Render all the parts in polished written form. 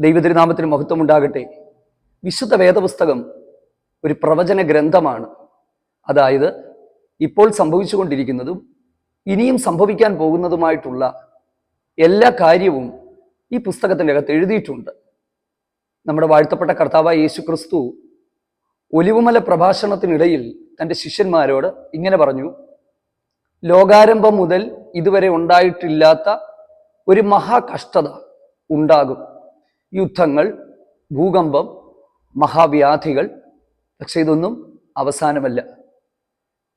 ദൈവതിരുനാമത്തിന് മഹത്വം ഉണ്ടാകട്ടെ. വിശുദ്ധ വേദപുസ്തകം ഒരു പ്രവചന ഗ്രന്ഥമാണ്. അതായത് ഇപ്പോൾ സംഭവിച്ചുകൊണ്ടിരിക്കുന്നതും ഇനിയും സംഭവിക്കാൻ പോകുന്നതുമായിട്ടുള്ള എല്ലാ കാര്യവും ഈ പുസ്തകത്തിൻ്റെ അകത്ത് എഴുതിയിട്ടുണ്ട്. നമ്മുടെ വാഴ്ത്തപ്പെട്ട കർത്താവായ യേശു ക്രിസ്തു ഒലിവുമല പ്രഭാഷണത്തിനിടയിൽ തൻ്റെ ശിഷ്യന്മാരോട് ഇങ്ങനെ പറഞ്ഞു: ലോകാരംഭം മുതൽ ഇതുവരെ ഉണ്ടായിട്ടില്ലാത്ത ഒരു മഹാകഷ്ടത ഉണ്ടാകും. യുദ്ധങ്ങൾ, ഭൂകമ്പം, മഹാവ്യാധികൾ. പക്ഷെ ഇതൊന്നും അവസാനമല്ല.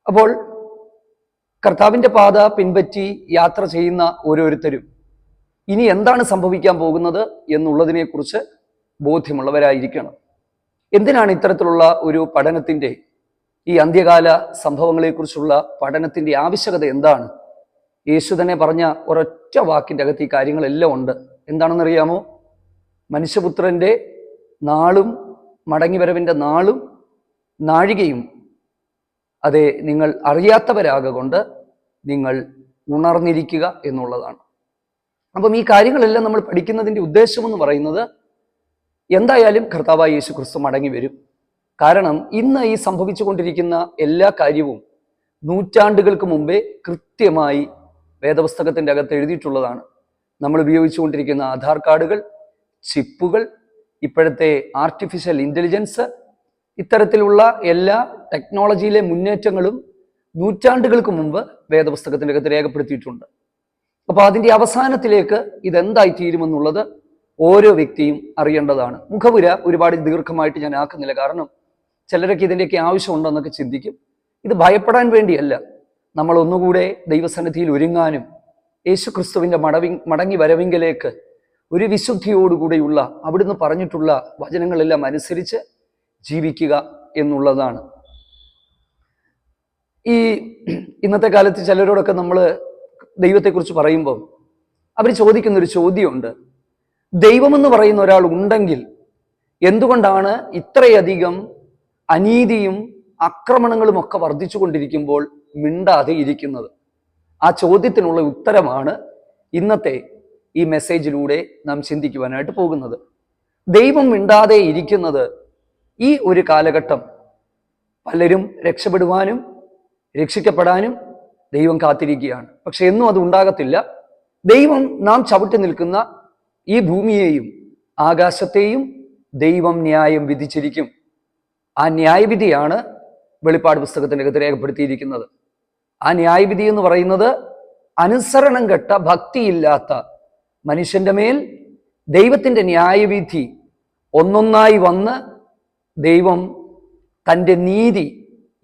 അപ്പോൾ കർത്താവിൻ്റെ പാത പിൻപറ്റി യാത്ര ചെയ്യുന്ന ഓരോരുത്തരും ഇനി എന്താണ് സംഭവിക്കാൻ പോകുന്നത് എന്നുള്ളതിനെക്കുറിച്ച് ബോധ്യമുള്ളവരായിരിക്കണം. എന്തിനാണ് ഇത്തരത്തിലുള്ള ഒരു പഠനത്തിൻ്റെ, ഈ അന്ത്യകാല സംഭവങ്ങളെക്കുറിച്ചുള്ള പഠനത്തിൻ്റെ ആവശ്യകത എന്താണ്? യേശു തന്നെ പറഞ്ഞ ഒരൊറ്റ വാക്കിൻ്റെ അകത്ത് ഈ കാര്യങ്ങളെല്ലാം ഉണ്ട്. എന്താണെന്നറിയാമോ? മനുഷ്യപുത്രൻ്റെ നാളും മടങ്ങിവരവിൻ്റെ നാളും നാഴികയും അതെ നിങ്ങൾ അറിയാത്തവരാകൊണ്ട് നിങ്ങൾ ഉണർന്നിരിക്കുക എന്നുള്ളതാണ്. അപ്പം ഈ കാര്യങ്ങളെല്ലാം നമ്മൾ പഠിക്കുന്നതിൻ്റെ ഉദ്ദേശമെന്ന് പറയുന്നത്, എന്തായാലും കർത്താവായ യേശു ക്രിസ്തു മടങ്ങി വരും. കാരണം ഇന്ന് ഈ സംഭവിച്ചുകൊണ്ടിരിക്കുന്ന എല്ലാ കാര്യവും നൂറ്റാണ്ടുകൾക്ക് മുമ്പേ കൃത്യമായി വേദപുസ്തകത്തിൻ്റെ അകത്ത് എഴുതിയിട്ടുള്ളതാണ്. നമ്മൾ ഉപയോഗിച്ചുകൊണ്ടിരിക്കുന്ന ആധാർ കാർഡുകൾ, ചിപ്പുകൾ, ഇപ്പോഴത്തെ ആർട്ടിഫിഷ്യൽ ഇൻ്റലിജൻസ്, ഇത്തരത്തിലുള്ള എല്ലാ ടെക്നോളജിയിലെ മുന്നേറ്റങ്ങളും നൂറ്റാണ്ടുകൾക്ക് മുമ്പ് വേദപുസ്തകത്തിൻ്റെ അകത്ത് രേഖപ്പെടുത്തിയിട്ടുണ്ട്. അപ്പോൾ അതിൻ്റെ അവസാനത്തിലേക്ക് ഇതെന്തായിത്തീരുമെന്നുള്ളത് ഓരോ വ്യക്തിയും അറിയേണ്ടതാണ്. മുഖപുര ഒരുപാട് ദീർഘമായിട്ട് ഞാൻ ആക്കുന്നില്ല, കാരണം ചിലരൊക്കെ ഇതിൻ്റെയൊക്കെ ആവശ്യമുണ്ടെന്നൊക്കെ ചിന്തിക്കും. ഇത് ഭയപ്പെടാൻ വേണ്ടിയല്ല, നമ്മൾ ഒന്നുകൂടെ ദൈവസന്നിധിയിൽ ഒരുങ്ങാനും യേശു ക്രിസ്തുവിൻ്റെ മടങ്ങി വരവിങ്കലേക്ക് ഒരു വിശുദ്ധിയോടുകൂടെയുള്ള അവിടുന്ന് പറഞ്ഞിട്ടുള്ള വചനങ്ങളെല്ലാം അനുസരിച്ച് ജീവിക്കുക എന്നുള്ളതാണ്. ഈ ഇന്നത്തെ കാലത്ത് ചിലരോടൊക്കെ നമ്മൾ ദൈവത്തെക്കുറിച്ച് പറയുമ്പോൾ അവർ ചോദിക്കുന്നൊരു ചോദ്യമുണ്ട്: ദൈവമെന്ന് പറയുന്ന ഒരാൾ ഉണ്ടെങ്കിൽ എന്തുകൊണ്ടാണ് ഇത്രയധികം അനീതിയും ആക്രമണങ്ങളും ഒക്കെ വർദ്ധിച്ചു കൊണ്ടിരിക്കുമ്പോൾ മിണ്ടാതെ ഇരിക്കുന്നത്? ആ ചോദ്യത്തിനുള്ള ഉത്തരമാണ് ഇന്നത്തെ ഈ മെസ്സേജിലൂടെ നാം ചിന്തിക്കുവാനായിട്ട് പോകുന്നത്. ദൈവം മിണ്ടാതെ ഇരിക്കുന്നത് ഈ ഒരു കാലഘട്ടം പലരും രക്ഷപ്പെടുവാനും രക്ഷിക്കപ്പെടാനും ദൈവം കാത്തിരിക്കുകയാണ്. പക്ഷെ എന്നും അത് ഉണ്ടാകത്തില്ല. ദൈവം നാം ചവിട്ടി നിൽക്കുന്ന ഈ ഭൂമിയെയും ആകാശത്തെയും ദൈവം ന്യായം വിധിച്ചിരിക്കും. ആ ന്യായവിധിയാണ് വെളിപ്പാട് പുസ്തകത്തിൻ്റെ അകത്ത് രേഖപ്പെടുത്തിയിരിക്കുന്നത്. ആ ന്യായവിധി എന്ന് പറയുന്നത് അനുസരണം കെട്ട ഭക്തിയില്ലാത്ത മനുഷ്യന്റെ മേൽ ദൈവത്തിൻ്റെ ന്യായവിധി ഒന്നൊന്നായി വന്ന് ദൈവം തൻ്റെ നീതി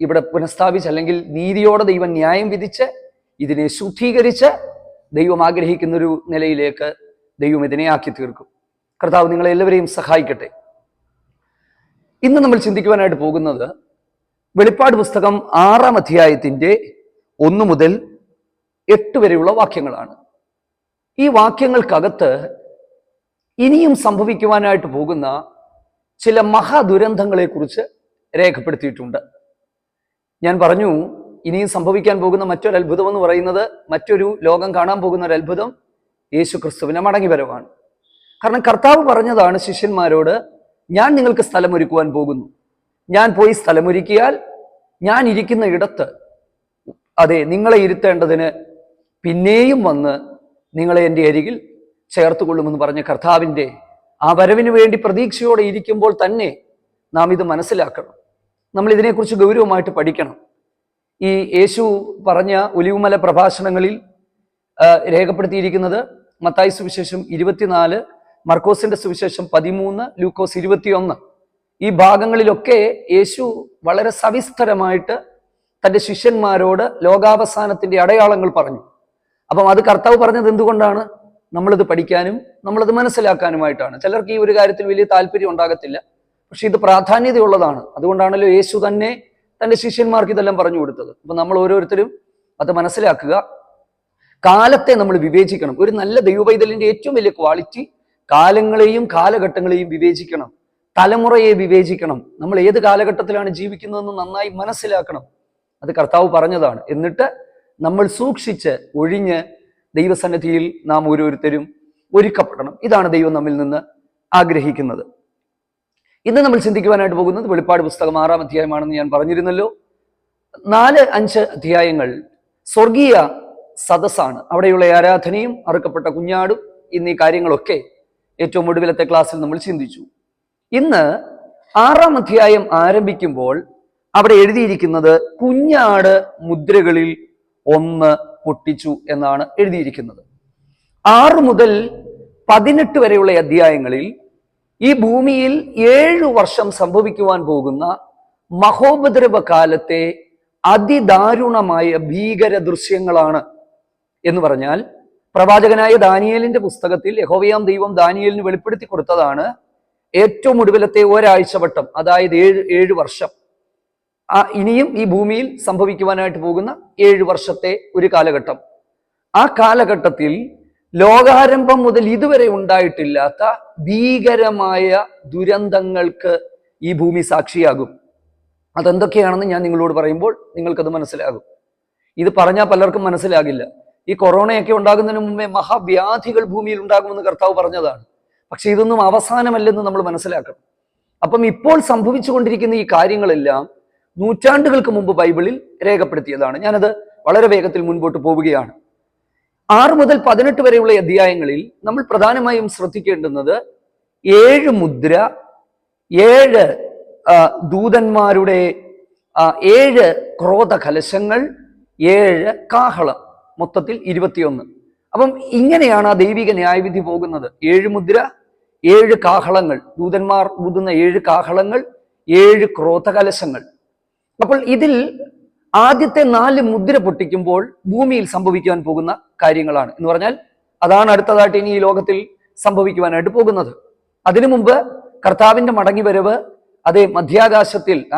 ഇവിടെ പുനഃസ്ഥാപിച്ച്, അല്ലെങ്കിൽ നീതിയോടെ ദൈവം ന്യായം വിധിച്ച് ഇതിനെ ശുദ്ധീകരിച്ച് ദൈവം ആഗ്രഹിക്കുന്നൊരു നിലയിലേക്ക് ദൈവം ഇതിനെ ആക്കി തീർക്കും. കർത്താവ് നിങ്ങളെല്ലാവരെയും സഹായിക്കട്ടെ. ഇന്ന് നമ്മൾ ചിന്തിക്കുവാനായിട്ട് പോകുന്നത് വെളിപ്പാട് പുസ്തകം 6-ാം അധ്യായത്തിൻ്റെ 1 മുതൽ 8 വരെയുള്ള വാക്യങ്ങളാണ്. ഈ വാക്യങ്ങൾക്കകത്ത് ഇനിയും സംഭവിക്കുവാനായിട്ട് പോകുന്ന ചില മഹാദുരന്തങ്ങളെക്കുറിച്ച് രേഖപ്പെടുത്തിയിട്ടുണ്ട്. ഞാൻ പറഞ്ഞു, ഇനിയും സംഭവിക്കാൻ പോകുന്ന മറ്റൊരു അത്ഭുതം എന്ന് പറയുന്നത്, മറ്റൊരു ലോകം കാണാൻ പോകുന്ന ഒരു അത്ഭുതം യേശു ക്രിസ്തുവിന്റെ മടങ്ങിവരവാണ്. കാരണം കർത്താവ് പറഞ്ഞതാണ് ശിഷ്യന്മാരോട്: ഞാൻ നിങ്ങൾക്ക് സ്ഥലമൊരുക്കുവാൻ പോകുന്നു. ഞാൻ പോയി സ്ഥലമൊരുക്കിയാൽ ഞാൻ ഇരിക്കുന്ന ഇടത്ത് അതെ നിങ്ങളെ ഇരുത്തേണ്ടതിന് പിന്നെയും വന്ന് നിങ്ങളെ എൻ്റെ അരികിൽ ചേർത്തുകൊള്ളുമെന്ന് പറഞ്ഞ കർത്താവിൻ്റെ ആ വരവിന് വേണ്ടി പ്രതീക്ഷയോടെ ഇരിക്കുമ്പോൾ തന്നെ നാം ഇത് മനസ്സിലാക്കണം. നമ്മൾ ഇതിനെക്കുറിച്ച് ഗൗരവമായിട്ട് പഠിക്കണം. ഈ യേശു പറഞ്ഞ ഒലിവുമല പ്രഭാഷണങ്ങളിൽ രേഖപ്പെടുത്തിയിരിക്കുന്നത് മത്തായി സുവിശേഷം 24, മർക്കോസിന്റെ സുവിശേഷം 13, ലൂക്കോസ് 21, ഈ ഭാഗങ്ങളിലൊക്കെ യേശു വളരെ സവിസ്തരമായിട്ട് തൻ്റെ ശിഷ്യന്മാരോട് ലോകാവസാനത്തിൻ്റെ അടയാളങ്ങൾ പറഞ്ഞു. അപ്പം അത് കർത്താവ് പറഞ്ഞത് എന്തുകൊണ്ടാണ്? നമ്മളിത് പഠിക്കാനും നമ്മളത് മനസ്സിലാക്കാനുമായിട്ടാണ്. ചിലർക്ക് ഈ ഒരു കാര്യത്തിൽ വലിയ താല്പര്യം ഉണ്ടാകത്തില്ല, പക്ഷെ ഇത് പ്രാധാന്യതയുള്ളതാണ്. അതുകൊണ്ടാണല്ലോ യേശു തന്നെ തൻ്റെ ശിഷ്യന്മാർക്ക് ഇതെല്ലാം പറഞ്ഞു കൊടുത്തത്. അപ്പം നമ്മൾ ഓരോരുത്തരും അത് മനസ്സിലാക്കുക. കാലത്തെ നമ്മൾ വിവേചിക്കണം. ഒരു നല്ല ദൈവപൈതലിന്റെ ഏറ്റവും വലിയ ക്വാളിറ്റി കാലങ്ങളെയും കാലഘട്ടങ്ങളെയും വിവേചിക്കണം, തലമുറയെ വിവേചിക്കണം. നമ്മൾ ഏത് കാലഘട്ടത്തിലാണ് ജീവിക്കുന്നതെന്ന് നന്നായി മനസ്സിലാക്കണം. അത് കർത്താവ് പറഞ്ഞതാണ്. എന്നിട്ട് നമ്മൾ സൂക്ഷിച്ച് ഒഴിഞ്ഞ് ദൈവസന്നിധിയിൽ നാം ഓരോരുത്തരും ഒരുക്കപ്പെടണം. ഇതാണ് ദൈവം നമ്മിൽ നിന്ന് ആഗ്രഹിക്കുന്നത്. ഇന്ന് നമ്മൾ ചിന്തിക്കുവാനായിട്ട് പോകുന്നത് വെളിപ്പാട് പുസ്തകം 6-ാം അധ്യായമാണെന്ന് ഞാൻ പറഞ്ഞിരുന്നല്ലോ. 4-5 അധ്യായങ്ങൾ സ്വർഗീയ സദസ്സാണ്. അവിടെയുള്ള ആരാധനയും അറുക്കപ്പെട്ട കുഞ്ഞാടും എന്നീ കാര്യങ്ങളൊക്കെ ഏറ്റവും ഒടുവിലത്തെ ക്ലാസ്സിൽ നമ്മൾ ചിന്തിച്ചു. ഇന്ന് 6-ാം അധ്യായം ആരംഭിക്കുമ്പോൾ അവിടെ എഴുതിയിരിക്കുന്നത് കുഞ്ഞാട് മുദ്രകളിൽ 1 പൊട്ടിച്ചു എന്നാണ് എഴുതിയിരിക്കുന്നത്. 6 മുതൽ 18 വരെയുള്ള അധ്യായങ്ങളിൽ ഈ ഭൂമിയിൽ 7 വർഷം സംഭവിക്കുവാൻ പോകുന്ന മഹോപദ്രവ കാലത്തെ അതിദാരുണമായ ഭീകര ദൃശ്യങ്ങളാണ്. എന്ന് പറഞ്ഞാൽ പ്രവാചകനായ ദാനിയേലിന്റെ പുസ്തകത്തിൽ യഹോവയാം ദൈവം ദാനിയേലിന് വെളിപ്പെടുത്തി കൊടുത്തതാണ് ഏറ്റവും ഒടുവിലത്തെ ഒരാഴ്ച വട്ടം, അതായത് 7 വർഷം. ഇനിയും ഈ ഭൂമിയിൽ സംഭവിക്കുവാനായിട്ട് പോകുന്ന 7 വർഷത്തെ ഒരു കാലഘട്ടം. ആ കാലഘട്ടത്തിൽ ലോകാരംഭം മുതൽ ഇതുവരെ ഉണ്ടായിട്ടില്ലാത്ത ഭീകരമായ ദുരന്തങ്ങൾക്ക് ഈ ഭൂമി സാക്ഷിയാകും. അതെന്തൊക്കെയാണെന്ന് ഞാൻ നിങ്ങളോട് പറയുമ്പോൾ നിങ്ങൾക്കത് മനസ്സിലാകും. ഇത് പറഞ്ഞാൽ പലർക്കും മനസ്സിലാകില്ല. ഈ കൊറോണയൊക്കെ ഉണ്ടാകുന്നതിന് മുമ്പേ മഹാവ്യാധികൾ ഭൂമിയിൽ ഉണ്ടാകുമെന്ന് കർത്താവ് പറഞ്ഞതാണ്. പക്ഷെ ഇതൊന്നും അവസാനമല്ലെന്ന് നമ്മൾ മനസ്സിലാക്കണം. അപ്പം ഇപ്പോൾ സംഭവിച്ചുകൊണ്ടിരിക്കുന്ന ഈ കാര്യങ്ങളെല്ലാം നൂറ്റാണ്ടുകൾക്ക് മുമ്പ് ബൈബിളിൽ രേഖപ്പെടുത്തിയതാണ്. ഞാനത് വളരെ വേഗത്തിൽ മുൻപോട്ട് പോവുകയാണ്. 6 മുതൽ 18 വരെയുള്ള അധ്യായങ്ങളിൽ നമ്മൾ പ്രധാനമായും ശ്രദ്ധിക്കേണ്ടുന്നത് 7 മുദ്ര, 7 ദൂതന്മാരുടെ 7 ക്രോധ കലശങ്ങൾ, 7 കാഹളം, മൊത്തത്തിൽ 21. അപ്പം ഇങ്ങനെയാണ് ആ ദൈവിക ന്യായവിധി പോകുന്നത്. 7 മുദ്ര, 7 കാഹളങ്ങൾ, ദൂതന്മാർ ഊതുന്ന 7 കാഹളങ്ങൾ, 7 ക്രോധ കലശങ്ങൾ. അപ്പോൾ ഇതിൽ ആദ്യത്തെ 4 മുദ്ര പൊട്ടിക്കുമ്പോൾ ഭൂമിയിൽ സംഭവിക്കുവാൻ പോകുന്ന കാര്യങ്ങളാണ്. എന്ന് പറഞ്ഞാൽ അതാണ് അടുത്തതായിട്ട് ഇനി ഈ ലോകത്തിൽ സംഭവിക്കുവാനായിട്ട് പോകുന്നത്. അതിനു മുമ്പ് കർത്താവിന്റെ മടങ്ങിവരവ്, അതേ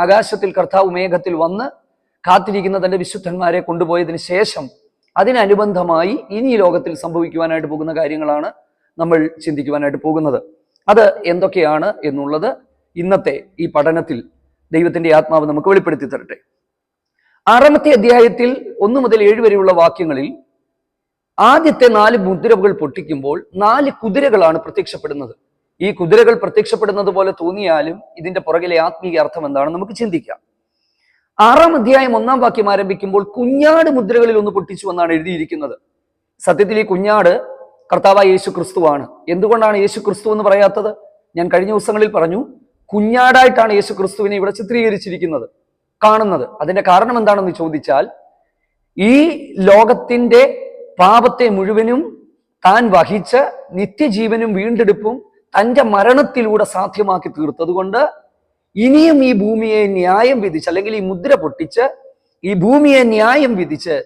ആകാശത്തിൽ കർത്താവ് മേഘത്തിൽ വന്ന് കാത്തിരിക്കുന്ന തന്റെ വിശുദ്ധന്മാരെ കൊണ്ടുപോയതിനു ശേഷം അതിനനുബന്ധമായി ഇനി ഈ ലോകത്തിൽ സംഭവിക്കുവാനായിട്ട് പോകുന്ന കാര്യങ്ങളാണ് നമ്മൾ ചിന്തിക്കുവാനായിട്ട് പോകുന്നത്. അത് എന്തൊക്കെയാണ് എന്നുള്ളത് ഇന്നത്തെ ഈ പഠനത്തിൽ ദൈവത്തിന്റെ ആത്മാവ് നമുക്ക് വെളിപ്പെടുത്തി തരട്ടെ. 6-ാമത്തെ അധ്യായത്തിൽ 1 മുതൽ 7 വരെയുള്ള വാക്യങ്ങളിൽ ആദ്യത്തെ 4 മുദ്രകൾ പൊട്ടിക്കുമ്പോൾ 4 കുതിരകളാണ് പ്രത്യക്ഷപ്പെടുന്നത്. ഈ കുതിരകൾ പ്രത്യക്ഷപ്പെടുന്നത് പോലെ തോന്നിയാലും ഇതിന്റെ പുറകിലെ ആത്മീയ അർത്ഥം എന്താണെന്ന് നമുക്ക് ചിന്തിക്കാം. 6-ാം അധ്യായം 1-ാം വാക്യം ആരംഭിക്കുമ്പോൾ കുഞ്ഞാട് മുദ്രകളിൽ 1 പൊട്ടിച്ചു എന്നാണ് എഴുതിയിരിക്കുന്നത്. സത്യത്തിൽ ഈ കുഞ്ഞാട് കർത്താവായ യേശു ക്രിസ്തുവാണ്. എന്തുകൊണ്ടാണ് യേശു ക്രിസ്തു എന്ന് പറയാത്തത്? ഞാൻ കഴിഞ്ഞ ദിവസങ്ങളിൽ പറഞ്ഞു, കുഞ്ഞാടായിട്ടാണ് യേശു ക്രിസ്തുവിനെ ഇവിടെ ചിത്രീകരിച്ചിരിക്കുന്നത്, കാണുന്നത്. അതിന്റെ കാരണം എന്താണെന്ന് ചോദിച്ചാൽ, ഈ ലോകത്തിന്റെ പാപത്തെ മുഴുവനും താൻ വഹിച്ച് നിത്യജീവനും വീണ്ടെടുപ്പും തന്റെ മരണത്തിലൂടെ സാധ്യമാക്കി തീർത്തതുകൊണ്ട് ഇനിയും ഈ ഭൂമിയെ ന്യായം വിധിച്ച്, അല്ലെങ്കിൽ ഈ മുദ്ര പൊട്ടിച്ച് ഈ ഭൂമിയെ ന്യായം വിധിച്ച്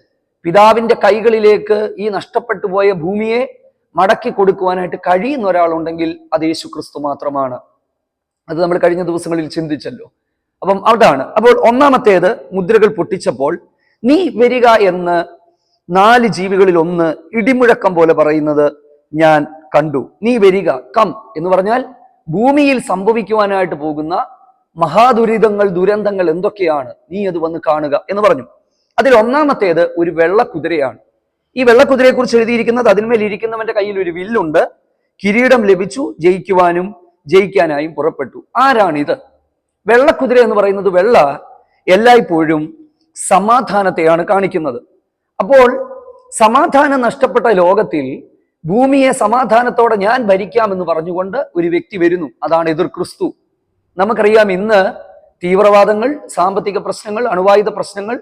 പിതാവിന്റെ കൈകളിലേക്ക് ഈ നഷ്ടപ്പെട്ടു പോയ ഭൂമിയെ മടക്കി കൊടുക്കുവാനായിട്ട് കഴിയുന്ന ഒരാളുണ്ടെങ്കിൽ അത് യേശു ക്രിസ്തു മാത്രമാണ്. അത് നമ്മൾ കഴിഞ്ഞ ദിവസങ്ങളിൽ ചിന്തിച്ചല്ലോ. അപ്പം അതാണ്. അപ്പോൾ 1-ാമത്തേത് മുദ്രകൾ പൊട്ടിച്ചപ്പോൾ നീ വരിക എന്ന് 4 ജീവികളിൽ 1 ഇടിമുഴക്കം പോലെ പറയുന്നത് ഞാൻ കണ്ടു. നീ വരിക, കം എന്ന് പറഞ്ഞാൽ ഭൂമിയിൽ സംഭവിക്കുവാനായിട്ട് പോകുന്ന മഹാദുരിതങ്ങൾ, ദുരന്തങ്ങൾ എന്തൊക്കെയാണ്, നീ അത് വന്ന് കാണുക എന്ന് പറഞ്ഞു. അതിൽ 1-ാമത്തേത് ഒരു വെള്ളക്കുതിരയാണ്. ഈ വെള്ളക്കുതിരയെ കുറിച്ച് എഴുതിയിരിക്കുന്നത്, അതിന്മേൽ ഇരിക്കുന്നവന്റെ കയ്യിൽ ഒരു വില്ലുണ്ട്, കിരീടം ലഭിച്ചു, ജയിക്കുവാനും ജയിക്കാനായും പുറപ്പെട്ടു. ആരാണിത്? വെള്ളക്കുതിര എന്ന് പറയുന്നത് വെള്ള എല്ലായ്പ്പോഴും സമാധാനത്തെയാണ് കാണിക്കുന്നത്. അപ്പോൾ സമാധാനം നഷ്ടപ്പെട്ട ലോകത്തിൽ ഭൂമിയെ സമാധാനത്തോടെ ഞാൻ ഭരിക്കാമെന്ന് പറഞ്ഞുകൊണ്ട് ഒരു വ്യക്തി വരുന്നു. അതാണ് എതിർ ക്രിസ്തു. നമുക്കറിയാം, ഇന്ന് തീവ്രവാദങ്ങൾ, സാമ്പത്തിക പ്രശ്നങ്ങൾ, അണുവായുധ പ്രശ്നങ്ങൾ,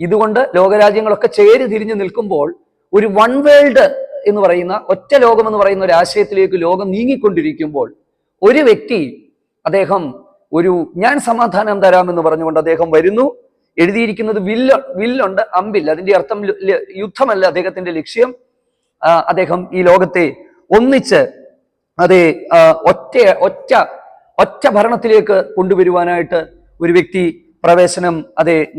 ഇതുകൊണ്ട് ലോകരാജ്യങ്ങളൊക്കെ ചേരി തിരിഞ്ഞു നിൽക്കുമ്പോൾ ഒരു വൺ വേൾഡ് എന്ന് പറയുന്ന, ഒറ്റ ലോകം എന്ന് പറയുന്ന ഒരു ആശയത്തിലേക്ക് ലോകം നീങ്ങിക്കൊണ്ടിരിക്കുമ്പോൾ ഒരു വ്യക്തി, അദ്ദേഹം ഞാൻ സമാധാനം തരാമെന്ന് പറഞ്ഞുകൊണ്ട് അദ്ദേഹം വരുന്നു. എഴുതിയിരിക്കുന്നത് വില്ലുണ്ട്, അമ്പില്ല. അതിന്റെ അർത്ഥം യുദ്ധമല്ല അദ്ദേഹത്തിന്റെ ലക്ഷ്യം. അദ്ദേഹം ഈ ലോകത്തെ ഒന്നിച്ച് ഒറ്റ ഭരണത്തിലേക്ക് കൊണ്ടുവരുവാനായിട്ട് ഒരു വ്യക്തി പ്രവേശനം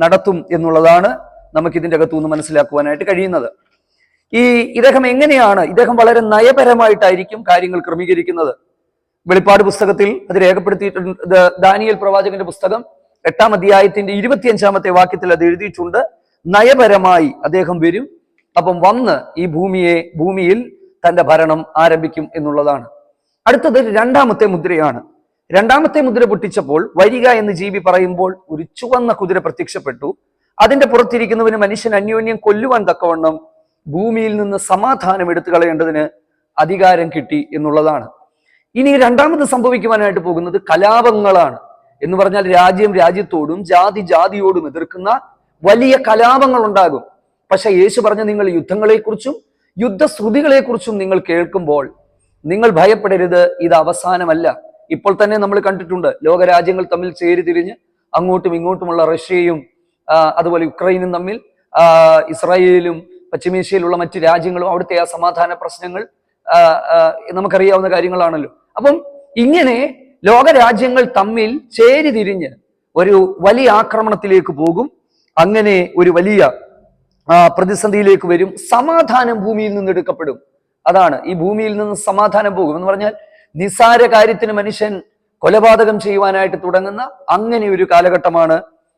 നടത്തും എന്നുള്ളതാണ് നമുക്ക് ഇതിൻ്റെ അകത്തുനിന്ന് മനസ്സിലാക്കുവാനായിട്ട് കഴിയുന്നത്. ഇദ്ദേഹം വളരെ നയപരമായിട്ടായിരിക്കും കാര്യങ്ങൾ ക്രമീകരിക്കുന്നത്. വെളിപ്പാട് പുസ്തകത്തിൽ അത് രേഖപ്പെടുത്തിയിട്ടുണ്ട്. ദാനിയേൽ പ്രവാചകന്റെ പുസ്തകം 8-ാം അധ്യായത്തിന്റെ 25-ാമത്തെ വാക്യത്തിൽ അത് എഴുതിയിട്ടുണ്ട്. നയപരമായി അദ്ദേഹം വരും, അപ്പം വന്ന് ഈ ഭൂമിയിൽ തന്റെ ഭരണം ആരംഭിക്കും എന്നുള്ളതാണ്. അടുത്തത് രണ്ടാമത്തെ മുദ്രയാണ്. രണ്ടാമത്തെ മുദ്ര പൊട്ടിച്ചപ്പോൾ വരിക എന്ന് ജീവി പറയുമ്പോൾ ഒരു ചുവന്ന കുതിര പ്രത്യക്ഷപ്പെട്ടു. അതിന്റെ പുറത്തിരിക്കുന്നവന് മനുഷ്യൻ അന്യോന്യം കൊല്ലുവാൻ തക്കവണ്ണം ഭൂമിയിൽ നിന്ന് സമാധാനം എടുത്തു കളയേണ്ടതിന് അധികാരം കിട്ടി എന്നുള്ളതാണ്. ഇനി രണ്ടാമത് സംഭവിക്കുവാനായിട്ട് പോകുന്നത് കലാപങ്ങളാണ്. എന്ന് പറഞ്ഞാൽ രാജ്യം രാജ്യത്തോടും ജാതി ജാതിയോടും എതിർക്കുന്ന വലിയ കലാപങ്ങൾ ഉണ്ടാകും. പക്ഷെ യേശു പറഞ്ഞ നിങ്ങൾ യുദ്ധങ്ങളെക്കുറിച്ചും യുദ്ധശ്രുതികളെക്കുറിച്ചും നിങ്ങൾ കേൾക്കുമ്പോൾ നിങ്ങൾ ഭയപ്പെടരുത്, ഇത് അവസാനമല്ല. ഇപ്പോൾ തന്നെ നമ്മൾ കണ്ടിട്ടുണ്ട് ലോകരാജ്യങ്ങൾ തമ്മിൽ ചേരിതിരിഞ്ഞ് അങ്ങോട്ടും ഇങ്ങോട്ടുമുള്ള റഷ്യയും അതുപോലെ യുക്രൈനും തമ്മിൽ, ഇസ്രായേലും പശ്ചിമേഷ്യയിലുള്ള മറ്റ് രാജ്യങ്ങളും അവിടുത്തെ ആ സമാധാന പ്രശ്നങ്ങൾ നമുക്കറിയാവുന്ന കാര്യങ്ങളാണല്ലോ. അപ്പം ഇങ്ങനെ ലോകരാജ്യങ്ങൾ തമ്മിൽ ചേരിതിരിഞ്ഞ് ഒരു വലിയ ആക്രമണത്തിലേക്ക് പോകും. അങ്ങനെ ഒരു വലിയ പ്രതിസന്ധിയിലേക്ക് വരും. സമാധാനം ഭൂമിയിൽ നിന്ന് എടുക്കപ്പെടും. അതാണ്, ഈ ഭൂമിയിൽ നിന്ന് സമാധാനം പോകും എന്ന് പറഞ്ഞാൽ നിസ്സാര കാര്യത്തിന് മനുഷ്യൻ കൊലപാതകം ചെയ്യുവാനായിട്ട് തുടങ്ങുന്ന അങ്ങനെ ഒരു കാലഘട്ടമാണ്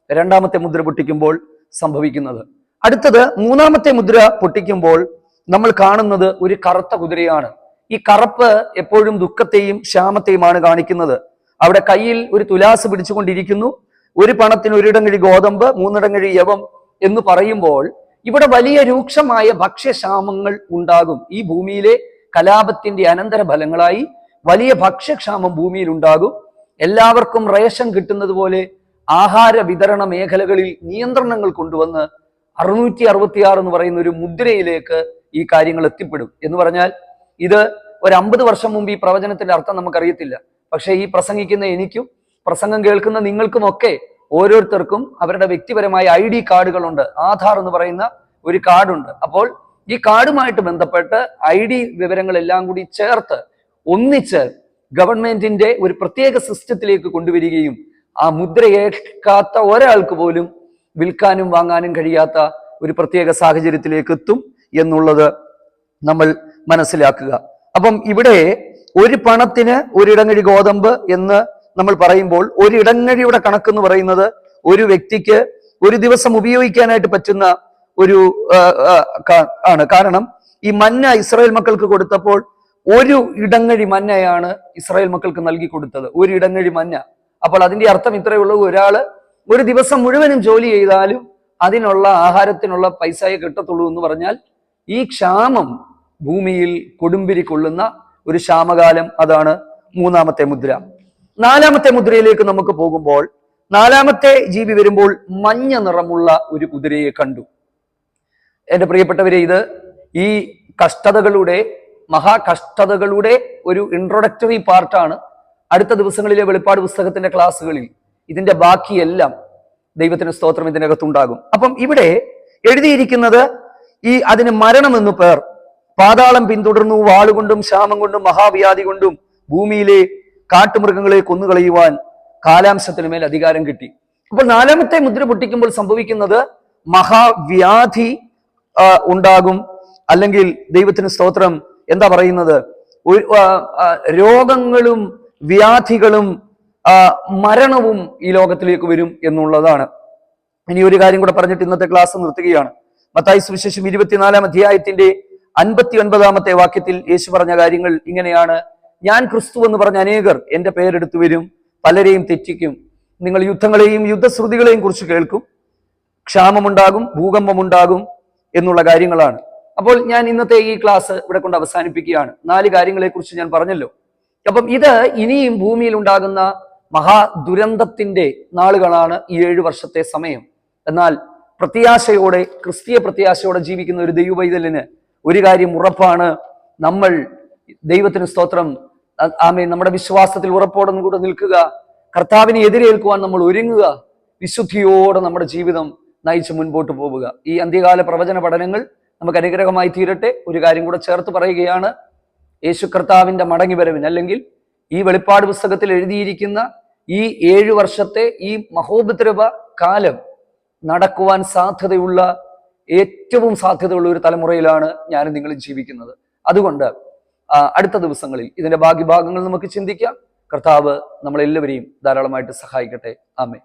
രണ്ടാമത്തെ മുദ്ര പൊട്ടിക്കുമ്പോൾ സംഭവിക്കുന്നത്. അടുത്തത് മൂന്നാമത്തെ മുദ്ര പൊട്ടിക്കുമ്പോൾ നമ്മൾ കാണുന്നത് ഒരു കറുത്ത കുതിരയാണ്. ഈ കറുപ്പ് എപ്പോഴും ദുഃഖത്തെയും ക്ഷാമത്തെയുമാണ് കാണിക്കുന്നത്. അവിടെ കയ്യിൽ ഒരു തുലാസ് പിടിച്ചുകൊണ്ടിരിക്കുന്നു. ഒരു പണത്തിന് ഒരിടങ്ങഴി ഗോതമ്പ്, മൂന്നിടങ്ങഴി യവം എന്ന് പറയുമ്പോൾ ഇവിടെ വലിയ രൂക്ഷമായ ഭക്ഷ്യക്ഷാമങ്ങൾ ഉണ്ടാകും. ഈ ഭൂമിയിലെ കലാപത്തിന്റെ അനന്തര ഫലങ്ങളായി വലിയ ഭക്ഷ്യക്ഷാമം ഭൂമിയിൽ ഉണ്ടാകും. എല്ലാവർക്കും റേഷൻ കിട്ടുന്നത് പോലെ ആഹാര വിതരണ മേഖലകളിൽ നിയന്ത്രണങ്ങൾ കൊണ്ടുവന്ന് 666 എന്ന് പറയുന്ന ഒരു മുദ്രയിലേക്ക് ഈ കാര്യങ്ങൾ എത്തിപ്പെടും. എന്ന് പറഞ്ഞാൽ ഇത് ഒരു 50 വർഷം മുമ്പ് ഈ പ്രവചനത്തിന്റെ അർത്ഥം നമുക്കറിയത്തില്ല. പക്ഷെ ഈ പ്രസംഗിക്കുന്ന എനിക്കും പ്രസംഗം കേൾക്കുന്ന നിങ്ങൾക്കുമൊക്കെ ഓരോരുത്തർക്കും അവരുടെ വ്യക്തിപരമായ ID കാർഡുകളുണ്ട്. ആധാർ എന്ന് പറയുന്ന ഒരു കാർഡുണ്ട്. അപ്പോൾ ഈ കാർഡുമായിട്ട് ബന്ധപ്പെട്ട് ID വിവരങ്ങളെല്ലാം കൂടി ചേർത്ത് ഒന്നിച്ച് ഗവൺമെന്റിന്റെ ഒരു പ്രത്യേക സിസ്റ്റത്തിലേക്ക് കൊണ്ടുവരികയും ആ മുദ്ര ഏൽക്കാത്ത ഒരാൾക്ക് പോലും വിൽക്കാനും വാങ്ങാനും കഴിയാത്ത ഒരു പ്രത്യേക സാഹചര്യത്തിലേക്ക് എത്തും എന്നുള്ളത് നമ്മൾ മനസ്സിലാക്കുക. അപ്പം ഇവിടെ ഒരു പണത്തിന് ഒരിടങ്ങഴി ഗോതമ്പ് എന്ന് നമ്മൾ പറയുമ്പോൾ ഒരിടങ്ങഴിയുടെ കണക്കെന്ന് പറയുന്നത് ഒരു വ്യക്തിക്ക് ഒരു ദിവസം ഉപയോഗിക്കാനായിട്ട് പറ്റുന്ന ഒരു ആണ്. കാരണം ഈ മന്ന ഇസ്രായേൽ മക്കൾക്ക് കൊടുത്തപ്പോൾ ഒരു ഇടങ്ങഴി മന്നയാണ് ഇസ്രായേൽ മക്കൾക്ക് നൽകി കൊടുത്തത്, ഒരു ഇടങ്ങഴി മന്ന. അപ്പോൾ അതിന്റെ അർത്ഥം ഇത്രയേ ഉള്ളൂ, ഒരാള് ഒരു ദിവസം മുഴുവനും ജോലി ചെയ്താലും അതിനുള്ള ആഹാരത്തിനുള്ള പൈസയെ കിട്ടത്തുള്ളൂ എന്ന് പറഞ്ഞാൽ ഈ ക്ഷാമം ഭൂമിയിൽ കൊടുമ്പിരി കൊള്ളുന്ന ഒരു ക്ഷാമകാലം. അതാണ് മൂന്നാമത്തെ മുദ്ര. നാലാമത്തെ മുദ്രയിലേക്ക് നമുക്ക് പോകുമ്പോൾ നാലാമത്തെ ജീവി വരുമ്പോൾ മഞ്ഞ നിറമുള്ള ഒരു കുതിരയെ കണ്ടു. എന്റെ പ്രിയപ്പെട്ടവരെ, ഇത് ഈ കഷ്ടതകളുടെ മഹാകഷ്ടതകളുടെ ഒരു ഇൻട്രൊഡക്ടറി പാർട്ടാണ്. അടുത്ത ദിവസങ്ങളിലെ വെളിപ്പാട് പുസ്തകത്തിന്റെ ക്ലാസ്സുകളിൽ ഇതിന്റെ ബാക്കിയെല്ലാം ദൈവത്തിന് സ്തോത്രം ഇതിനകത്തുണ്ടാകും. അപ്പം ഇവിടെ എഴുതിയിരിക്കുന്നത് അതിന് മരണമെന്നു പേർ, പാതാളം പിന്തുടർന്നു, വാളുകൊണ്ടും ക്ഷാമം കൊണ്ടും മഹാവ്യാധി കൊണ്ടും ഭൂമിയിലെ കാട്ടുമൃഗങ്ങളെ കൊന്നുകളയുവാൻ കാലാംശത്തിന് മേൽ അധികാരം കിട്ടി. അപ്പോൾ നാലാമത്തെ മുദ്ര പൊട്ടിക്കുമ്പോൾ സംഭവിക്കുന്നത് മഹാവ്യാധി ഉണ്ടാകും. അല്ലെങ്കിൽ ദൈവത്തിന് സ്തോത്രം എന്താ പറയുന്നത്, രോഗങ്ങളും വ്യാധികളും മരണവും ഈ ലോകത്തിലേക്ക് വരും എന്നുള്ളതാണ്. ഇനി ഒരു കാര്യം കൂടെ പറഞ്ഞിട്ട് ഇന്നത്തെ ക്ലാസ് നിർത്തുകയാണ്. മത്തായി സുവിശേഷം 24-ാം അധ്യായത്തിന്റെ 59-ാമത്തെ വാക്യത്തിൽ യേശു പറഞ്ഞ കാര്യങ്ങൾ ഇങ്ങനെയാണ്: ഞാൻ ക്രിസ്തു എന്ന് പറഞ്ഞ അനേകർ എന്റെ പേരെടുത്തു വരും, പലരെയും തെറ്റിക്കും. നിങ്ങൾ യുദ്ധങ്ങളെയും യുദ്ധശ്രുതികളെയും കുറിച്ച് കേൾക്കും, ക്ഷാമമുണ്ടാകും, ഭൂകമ്പമുണ്ടാകും എന്നുള്ള കാര്യങ്ങളാണ്. അപ്പോൾ ഞാൻ ഇന്നത്തെ ഈ ക്ലാസ് ഇവിടെ കൊണ്ട് അവസാനിപ്പിക്കുകയാണ്. 4 കാര്യങ്ങളെ കുറിച്ച് ഞാൻ പറഞ്ഞല്ലോ. അപ്പം ഇത് ഇനിയും ഭൂമിയിൽ ഉണ്ടാകുന്ന മഹാദുരന്തത്തിന്റെ നാളുകളാണ് ഈ 7 വർഷത്തെ സമയം. എന്നാൽ പ്രത്യാശയോടെ, ക്രിസ്തീയ പ്രത്യാശയോടെ ജീവിക്കുന്ന ഒരു ദൈവപൈതലിന് ഒരു കാര്യം ഉറപ്പാണ്: നമ്മൾ ദൈവത്തിന് സ്തോത്രം, ആമേൻ, നമ്മുടെ വിശ്വാസത്തിൽ ഉറപ്പോടെ കൂടെ നിൽക്കുക, കർത്താവിനെ എതിരേൽക്കുവാൻ നമ്മൾ ഒരുങ്ങുക, വിശുദ്ധിയോടെ നമ്മുടെ ജീവിതം നയിച്ച് മുൻപോട്ട് പോവുക. ഈ അന്ത്യകാല പ്രവചന പഠനങ്ങൾ നമുക്ക് അനുഗ്രഹമായി തീരട്ടെ. ഒരു കാര്യം കൂടെ ചേർത്ത് പറയുകയാണ്: യേശു കർത്താവിന്റെ മടങ്ങിവരവിന്, അല്ലെങ്കിൽ ഈ വെളിപ്പാട് പുസ്തകത്തിൽ എഴുതിയിരിക്കുന്ന ഈ 7 വർഷത്തെ ഈ മഹോപദ്രവ കാലം നടക്കുവാൻ സാധ്യതയുള്ള, ഏറ്റവും സാധ്യതയുള്ള ഒരു തലമുറയിലാണ് ഞാനും നിങ്ങളും ജീവിക്കുന്നത്. അതുകൊണ്ട് അടുത്ത ദിവസങ്ങളിൽ ഇതിന്റെ ബാക്കി ഭാഗങ്ങൾ നമുക്ക് ചിന്തിക്കാം. കർത്താവ് നമ്മളെല്ലാവരെയും ധാരാളമായിട്ട് സഹായിക്കട്ടെ. ആമേൻ.